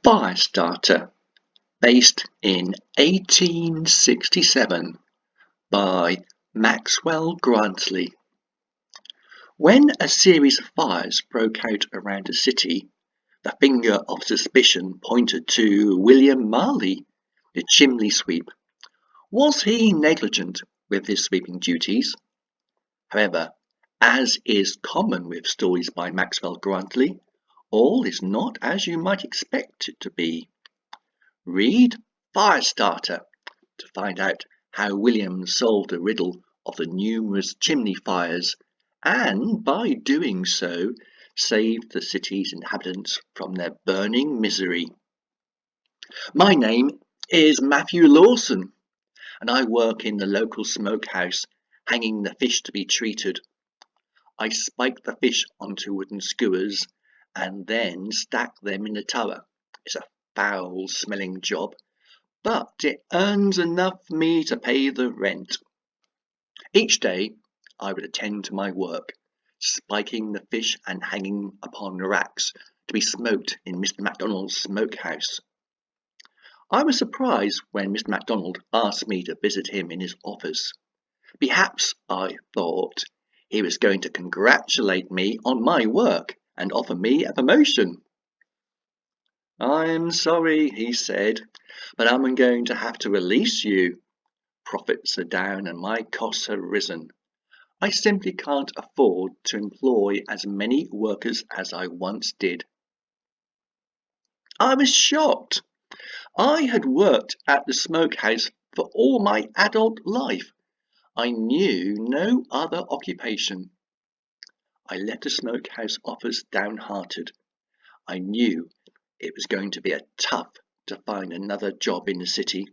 Firestarter, based in 1867 by Maxwell Grantly. When a series of fires broke out around a city, the finger of suspicion pointed to William Marley, the chimney sweep. Was he negligent with his sweeping duties? However, as is common with stories by Maxwell Grantly, all is not as you might expect it to be. Read Firestarter to find out how William solved the riddle of the numerous chimney fires and, by doing so, saved the city's inhabitants from their burning misery. My name is Matthew Lawson, and I work in the local smokehouse, hanging the fish to be treated. I spike the fish onto wooden skewers and then stack them in the tower. It's a foul-smelling job, but it earns enough for me to pay the rent. Each day I would attend to my work, spiking the fish and hanging upon racks to be smoked in Mr. MacDonald's smokehouse. I was surprised when Mr. MacDonald asked me to visit him in his office. Perhaps, I thought, he was going to congratulate me on my work and offer me a promotion. "I'm sorry," he said, "but I'm going to have to release you. Profits are down and my costs have risen. I simply can't afford to employ as many workers as I once did." I was shocked. I had worked at the smokehouse for all my adult life. I knew no other occupation. I left the smokehouse office downhearted. I knew it was going to be tough to find another job in the city.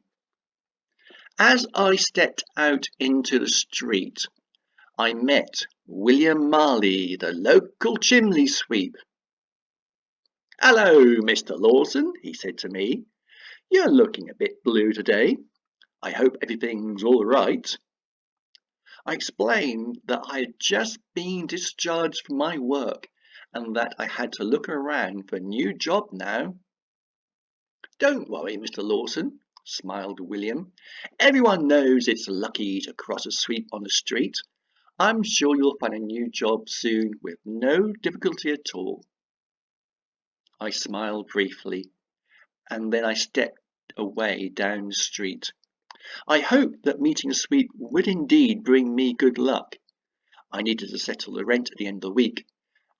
As I stepped out into the street, I met William Marley, the local chimney sweep. "Hello, Mr. Lawson," he said to me. "You're looking a bit blue today. I hope everything's all right." I explained that I had just been discharged from my work and that I had to look around for a new job now. "Don't worry, Mr. Lawson," smiled William. "Everyone knows it's lucky to cross a sweep on the street. I'm sure you'll find a new job soon with no difficulty at all." I smiled briefly, and then I stepped away down the street. I hoped that meeting a sweep would indeed bring me good luck. I needed to settle the rent at the end of the week,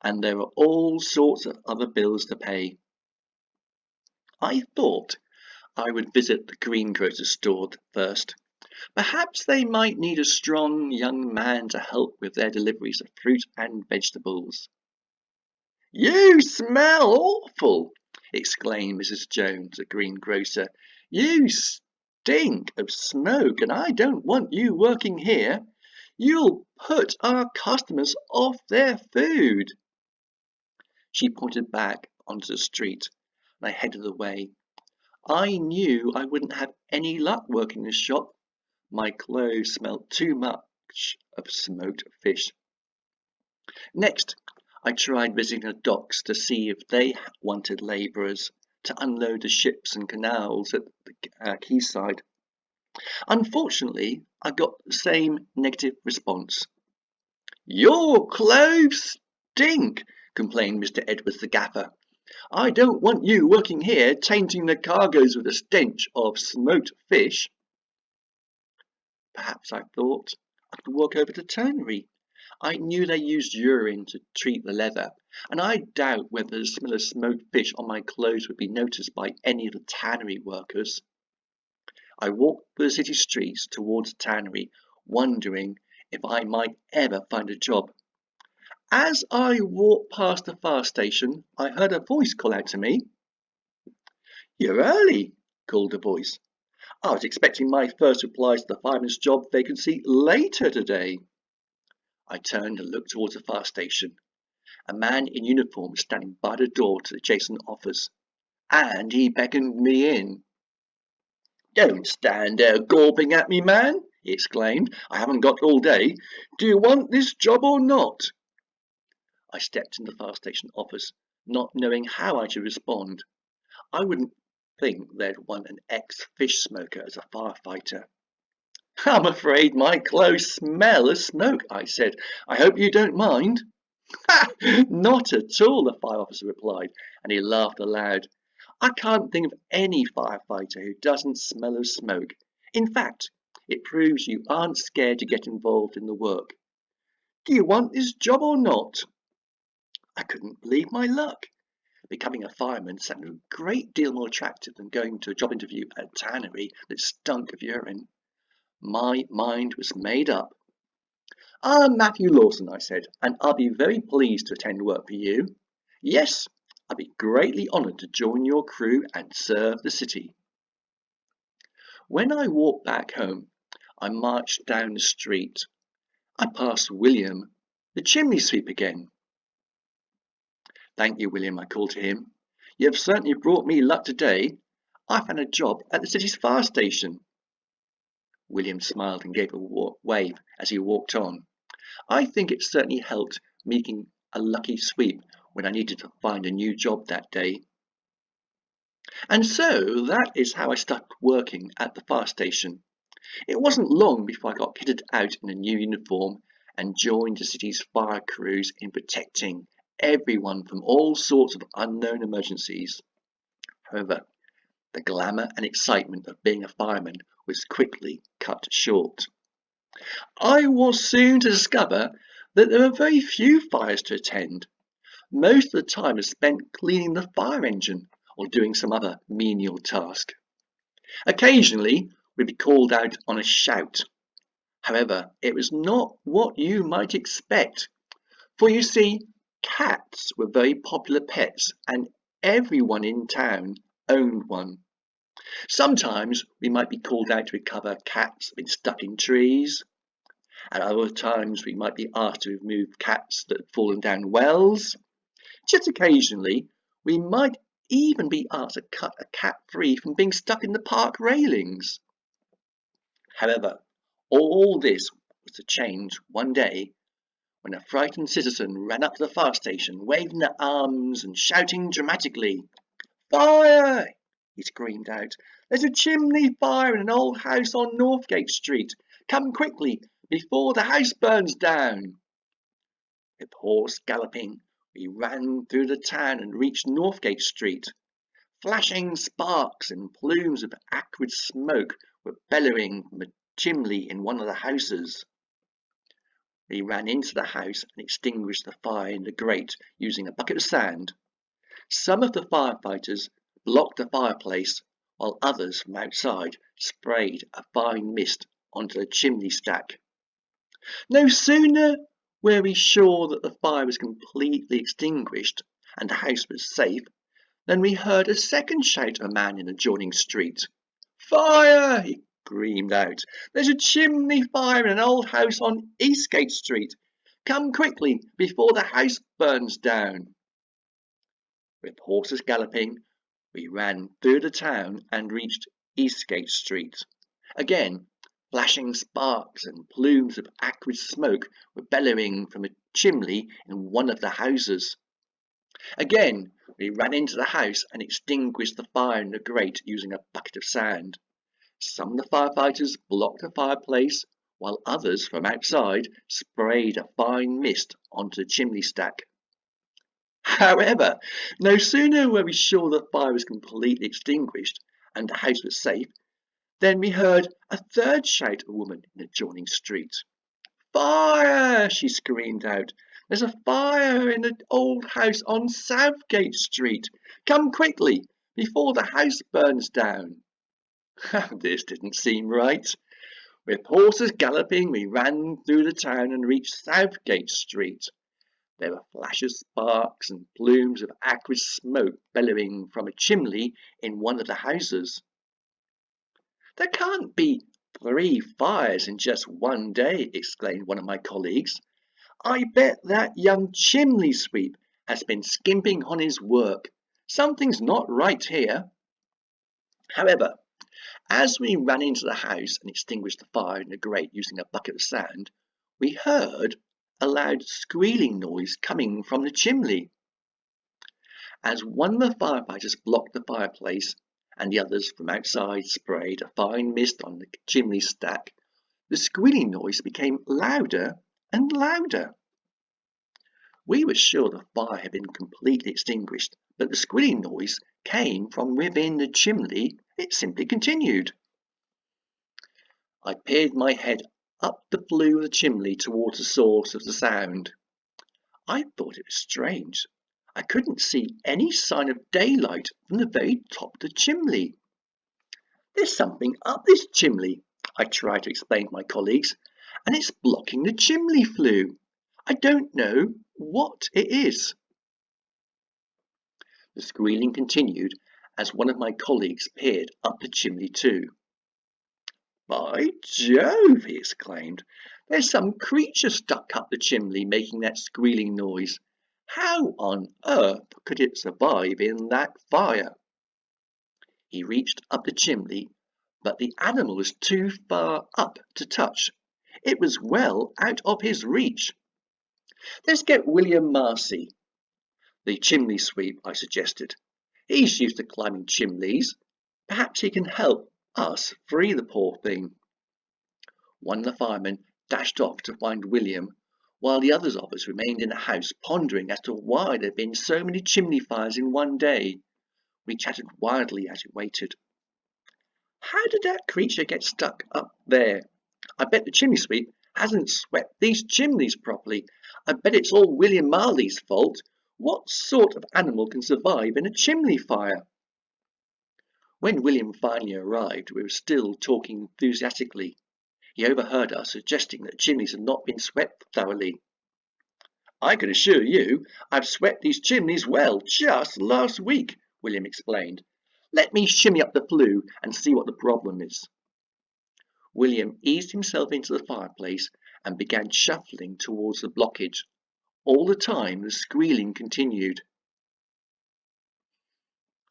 and there were all sorts of other bills to pay. I thought I would visit the greengrocer's store first. Perhaps they might need a strong young man to help with their deliveries of fruit and vegetables. "You smell awful!" exclaimed Mrs. Jones, the greengrocer. "You stink of smoke, and I don't want you working here. You'll put our customers off their food." She pointed back onto the street, and I headed away. I knew I wouldn't have any luck working in the shop. My clothes smelled too much of smoked fish. Next, I tried visiting the docks to see if they wanted labourers to unload the ships and canals at the quayside. Unfortunately, I got the same negative response. "Your clothes stink," complained Mr. Edwards the gaffer. "I don't want you working here, tainting the cargoes with the stench of smoked fish." Perhaps, I thought, I could walk over to the tannery. I knew they used urine to treat the leather, and I doubt whether the smell of smoked fish on my clothes would be noticed by any of the tannery workers. I walked the city streets towards the tannery, wondering if I might ever find a job. As I walked past the fire station, I heard a voice call out to me. "You're early," called the voice. "I was expecting my first replies to the fireman's job vacancy later today." I turned and looked towards the fire station. A man in uniform was standing by the door to the adjacent office, and he beckoned me in. "Don't stand there gawping at me, man," he exclaimed. "I haven't got all day. Do you want this job or not?" I stepped into the fire station office, not knowing how I should respond. I wouldn't think they'd want an ex-fish smoker as a firefighter. I'm afraid my clothes smell of smoke, I said. I hope you don't mind. Not at all, the fire officer replied, and he laughed aloud. I can't think of any firefighter who doesn't smell of smoke. In fact, it proves you aren't scared to get involved in the work. Do you want this job or not? I couldn't believe my luck. Becoming a fireman sounded a great deal more attractive than going to a job interview at a tannery that stunk of urine. My mind was made up. I'm Matthew Lawson, I said, and I'll be very pleased to attend work for you. Yes, I'd be greatly honoured to join your crew and serve the city. When I walked back home, I marched down the street. I passed William, the chimney sweep again. Thank you, William, I called to him. You have certainly brought me luck today. I found a job at the city's fire station. William smiled and gave a wave as he walked on. I think it certainly helped making a lucky sweep when I needed to find a new job that day. And so that is how I started working at the fire station. It wasn't long before I got kitted out in a new uniform and joined the city's fire crews in protecting everyone from all sorts of unknown emergencies. However, the glamour and excitement of being a fireman was quickly cut short. I was soon to discover that there were very few fires to attend. Most of the time was spent cleaning the fire engine or doing some other menial task. Occasionally, we'd be called out on a shout. However, it was not what you might expect, for you see, cats were very popular pets and everyone in town owned one. Sometimes we might be called out to recover cats that had been stuck in trees. At other times we might be asked to remove cats that had fallen down wells. Just occasionally we might even be asked to cut a cat free from being stuck in the park railings. However, all this was to change one day when a frightened citizen ran up to the fire station, waving their arms and shouting dramatically. Fire! He screamed out. There's a chimney fire in an old house on Northgate Street. Come quickly, before the house burns down. With horse galloping, we ran through the town and reached Northgate Street. Flashing sparks and plumes of acrid smoke were bellowing from a chimney in one of the houses. We ran into the house and extinguished the fire in the grate using a bucket of sand. Some of the firefighters blocked the fireplace, while others from outside sprayed a fine mist onto the chimney stack. No sooner were we sure that the fire was completely extinguished and the house was safe than we heard a second shout of a man in the adjoining street. Fire! He screamed out. There's a chimney fire in an old house on Eastgate Street. Come quickly before the house burns down. With horses galloping, we ran through the town and reached Eastgate Street. Again, flashing sparks and plumes of acrid smoke were bellowing from a chimney in one of the houses. Again, we ran into the house and extinguished the fire in the grate using a bucket of sand. Some of the firefighters blocked the fireplace, while others from outside sprayed a fine mist onto the chimney stack. However, no sooner were we sure the fire was completely extinguished and the house was safe, then we heard a third shout of a woman in the adjoining street. Fire! She screamed out. There's a fire in the old house on Southgate Street. Come quickly, before the house burns down. This didn't seem right. With horses galloping, we ran through the town and reached Southgate Street. There were flashes of sparks and plumes of acrid smoke bellowing from a chimney in one of the houses. There can't be 3 fires in just one day, exclaimed one of my colleagues. I bet that young chimney sweep has been skimping on his work. Something's not right here. However, as we ran into the house and extinguished the fire in the grate using a bucket of sand, we heard a loud squealing noise coming from the chimney. As one of the firefighters blocked the fireplace and the others from outside sprayed a fine mist on the chimney stack, the squealing noise became louder and louder. We were sure the fire had been completely extinguished, but the squealing noise came from within the chimney. It simply continued. I peered my head up the flue of the chimney towards the source of the sound. I thought it was strange. I couldn't see any sign of daylight from the very top of the chimney. There's something up this chimney, I tried to explain to my colleagues, and it's blocking the chimney flue. I don't know what it is. The squealing continued as one of my colleagues peered up the chimney too. By Jove, he exclaimed, there's some creature stuck up the chimney making that squealing noise. How on earth could it survive in that fire? He reached up the chimney, but the animal was too far up to touch. It was well out of his reach. Let's get William Marley, the chimney sweep, I suggested. He's used to climbing chimneys. Perhaps he can help us free the poor thing. One of the firemen dashed off to find William, while the others of us remained in the house pondering as to why there had been so many chimney fires in one day. We chatted wildly as we waited. How did that creature get stuck up there? I bet the chimney sweep hasn't swept these chimneys properly. I bet it's all William Marley's fault. What sort of animal can survive in a chimney fire? When William finally arrived, we were still talking enthusiastically. He overheard us suggesting that chimneys had not been swept thoroughly. I can assure you I've swept these chimneys well just last week, William explained. Let me shimmy up the flue and see what the problem is. William eased himself into the fireplace and began shuffling towards the blockage. All the time the squealing continued.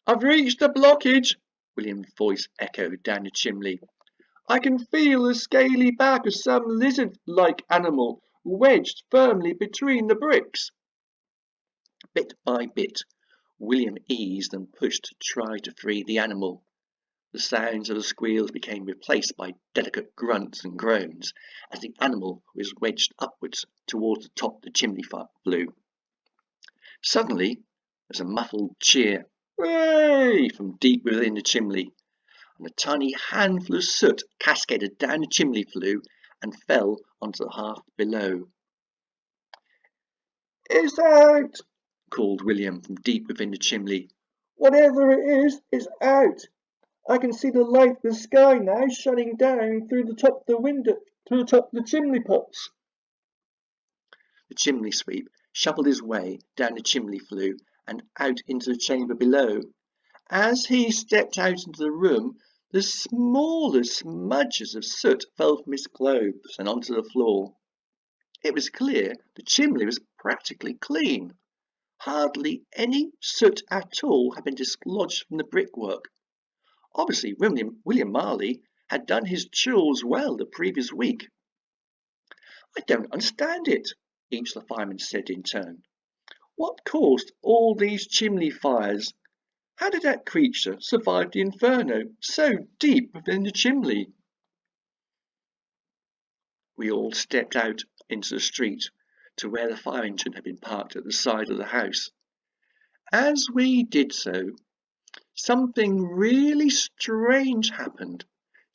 I've reached the blockage, William's voice echoed down the chimney. I can feel the scaly back of some lizard-like animal wedged firmly between the bricks. Bit by bit, William eased and pushed to try to free the animal. The sounds of the squeals became replaced by delicate grunts and groans as the animal was wedged upwards towards the top of the chimney flue. Suddenly, there was a muffled cheer, "Hooray!" from deep within the chimney, and a tiny handful of soot cascaded down the chimney flue and fell onto the hearth below. "It's out!" called William from deep within the chimney. "Whatever it is, it's out. I can see the light of the sky now shining down through the top of the window, through the top of the chimney pots." The chimney sweep shuffled his way down the chimney flue and out into the chamber below. As he stepped out into the room, the smallest smudges of soot fell from his clothes and onto the floor. It was clear the chimney was practically clean. Hardly any soot at all had been dislodged from the brickwork. Obviously, William Marley had done his chores well the previous week. "I don't understand it," each of the firemen said in turn. "What caused all these chimney fires? How did that creature survive the inferno so deep within the chimney?" We all stepped out into the street to where the fire engine had been parked at the side of the house. As we did so, something really strange happened,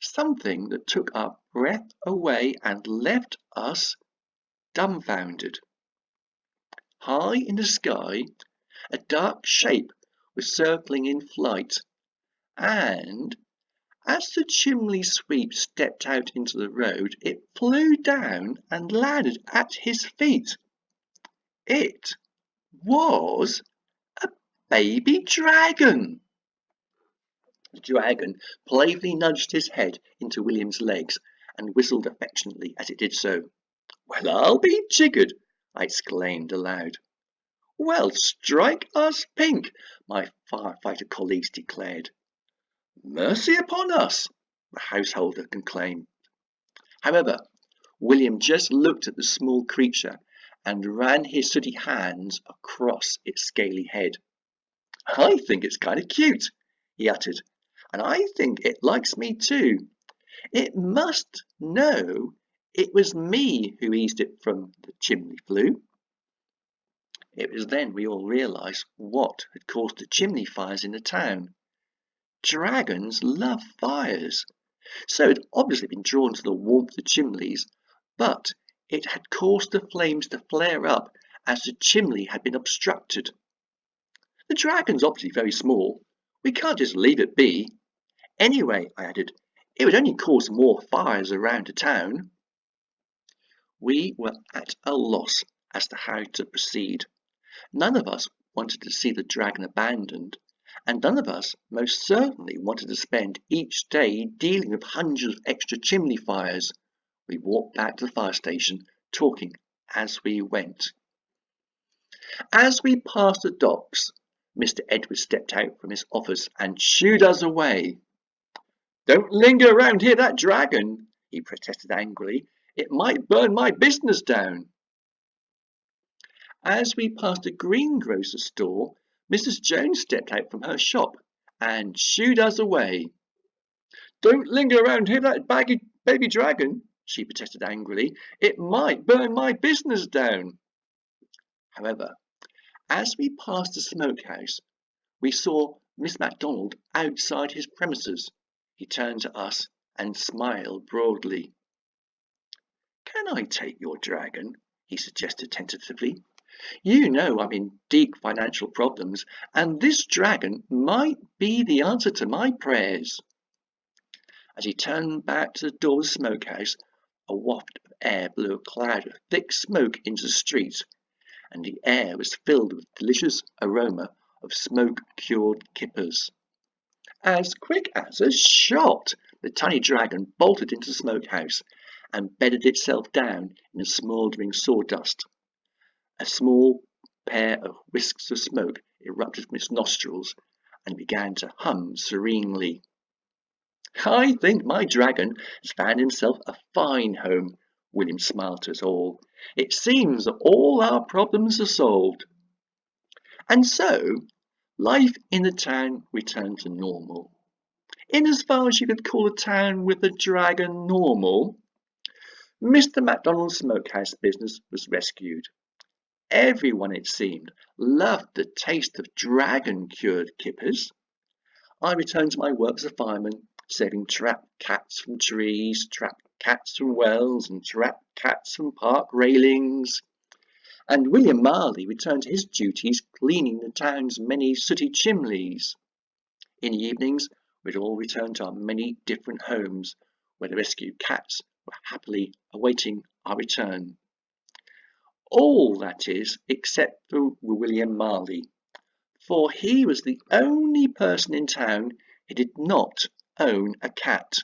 something that took our breath away and left us dumbfounded. High in the sky, a dark shape was circling in flight, and as the chimney sweep stepped out into the road, it flew down and landed at his feet. It was a baby dragon. The dragon playfully nudged his head into William's legs and whistled affectionately as it did so. "Well, I'll be jiggered!" I exclaimed aloud. "Well, strike us pink!" my firefighter colleagues declared. "Mercy upon us!" the householder conclaimed. However, William just looked at the small creature and ran his sooty hands across its scaly head. I think it's kind of cute, he uttered, and I think it likes me too. It must know it was me who eased it from the chimney flue. It was then we all realised what had caused the chimney fires in the town. Dragons love fires, so it had obviously been drawn to the warmth of chimneys, but it had caused the flames to flare up as the chimney had been obstructed. The dragon's obviously very small. We can't just leave it be. Anyway, I added, it would only cause more fires around the town. We were at a loss as to how to proceed. None of us wanted to see the dragon abandoned, and none of us most certainly wanted to spend each day dealing with hundreds of extra chimney fires. We walked back to the fire station, talking as we went. As we passed the docks, Mr. Edwards stepped out from his office and shooed us away. "Don't linger around here, that dragon," he protested angrily. "It might burn my business down." As we passed a greengrocer's store, Mrs. Jones stepped out from her shop and shooed us away. "Don't linger around here, that baby dragon," she protested angrily. "It might burn my business down." However, as we passed the smokehouse, we saw Miss MacDonald outside his premises. He turned to us and smiled broadly. "Can I take your dragon?" he suggested tentatively. "You know I'm in deep financial problems, and this dragon might be the answer to my prayers." As he turned back to the door of the smokehouse, a waft of air blew a cloud of thick smoke into the street, and the air was filled with the delicious aroma of smoke-cured kippers. As quick as a shot, the tiny dragon bolted into the smokehouse and bedded itself down in the smouldering sawdust. A small pair of wisps of smoke erupted from its nostrils and began to hum serenely. "I think my dragon has found himself a fine home," William smiled to us all. "It seems that all our problems are solved." And so, life in the town returned to normal. In as far as you could call a town with a dragon normal. Mr. MacDonald's smokehouse business was rescued. Everyone, it seemed, loved the taste of dragon-cured kippers. I returned to my work as a fireman, saving trapped cats from trees, trapped cats from wells, and trapped cats from park railings. And William Marley returned to his duties cleaning the town's many sooty chimneys. In the evenings, we'd all return to our many different homes, where the rescued cats were happily awaiting our return. All, that is, except for William Marley, for he was the only person in town who did not own a cat.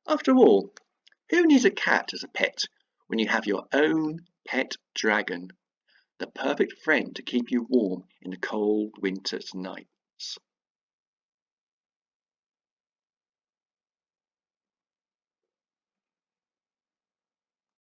After all, who needs a cat as a pet when you have your own pet dragon, the perfect friend to keep you warm in the cold winter nights?